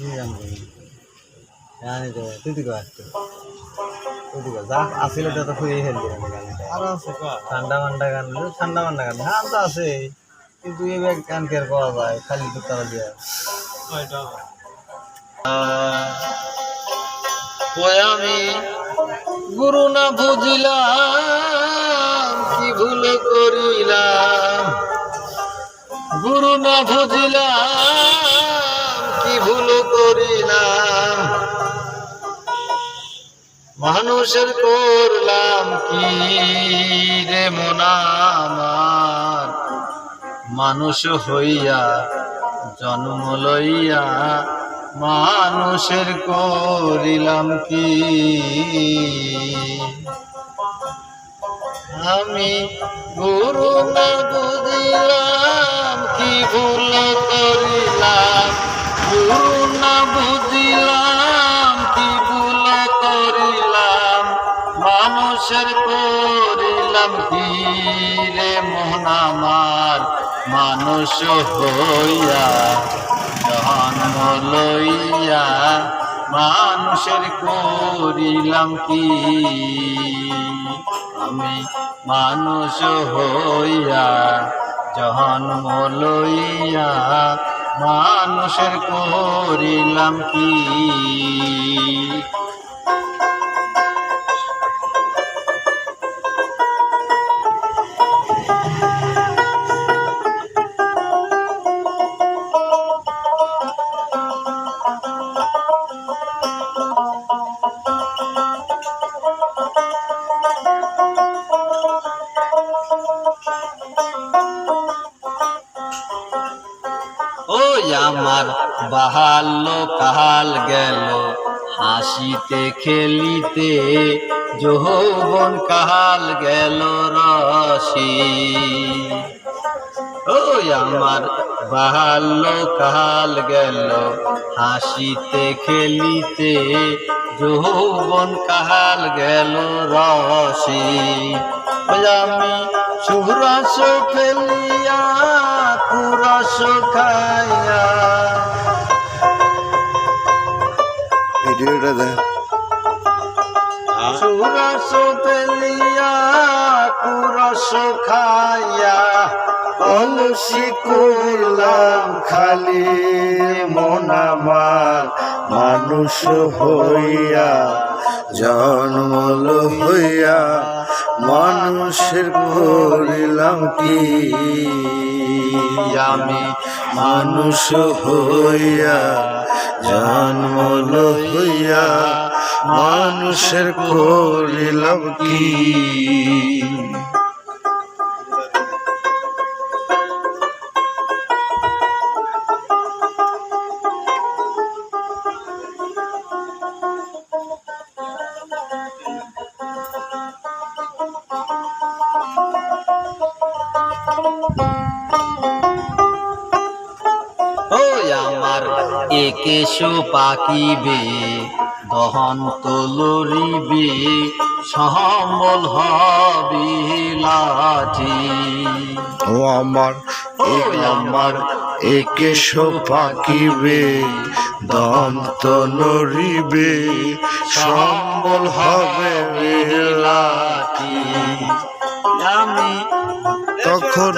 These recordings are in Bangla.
এই গান করি জানি তো তুই দিকে আসতো তুই দিকে যা আসলে তো খুবই হেলদি আরো আছে ঠান্ডা মান্ডা গান ঠান্ডা মান্ডা গান গান তো আছে কিন্তু এই গান কে আর পাওয়া যায় খালি তো তারা দিয়ে কয়টা ওই আমি গুরু না বুঝিলাম কি ভুল করিলাম, গুরু না বুঝিলাম কি ভুল করিলাম, মানুষের করলাম কি রে মনা আমার, মানুষ হইয়া জন্ম লইয়া মানুষের করিলাম কি, আমি গুরু না বুঝিলাম কি ভুল করিলাম, গুরু না বুঝিলাম কি ভুল করিলাম, মানুষের করিলাম কি রে মন আমার, মানুষ হইয়া জন্ম লইয়া মানুষের করিলাম কি, আমি মানুষ হইয়া জন্ম লইয়া মানুষের করিলাম কি। ওই আমার বাহাল্য কাল গেল হাসিতে খেলিতে, যৌবন কাল গেল রসি, ওই আমার বাহাল্য কাল গেল হাসিতে খেলিতে, যৌবন কাল গেল রসি, আমি সুরস ফেলিয়া কুরস খাইয়া, ভিডিওটা দেখ সুরস ফেলিয়া কুরস খাইয়া, অলসি করলাম খালি মন আমার, মানুষ হইয়া জন্ম হইয়া মানুষের করিলাম কি, আমি মানুষ হইয়া জন্ম হইয়া মানুষের করিলাম কি। ওই আমার একেশো পাকিবে দহন্ত লড়িবে, সম্বল হবে লাঠি, ও আমার ওই আমার একেশ পাকিবে দন্ত নড়িবে, সম্বল হবে লাঠি, আমি তখন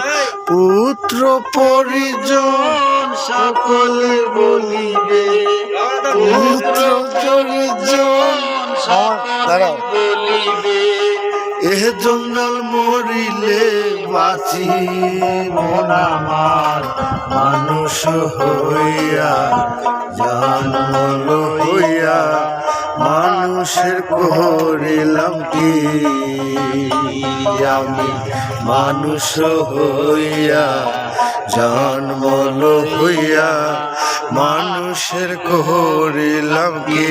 পুত্র পরিজন সকলে বলিবে, পুত্র পরিজন সকলে বলিবে, এ জঙ্গল মরিলে বাঁচি মন আমার, মানুষ হইয়া জন্ম হইয়া মানুষের করিলাম কি, আমি মানুষ হইয়া জন্ম হইয়া মানুষের করিলাম কি।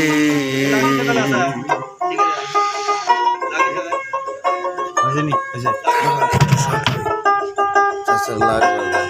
বুঝিনি লাগবে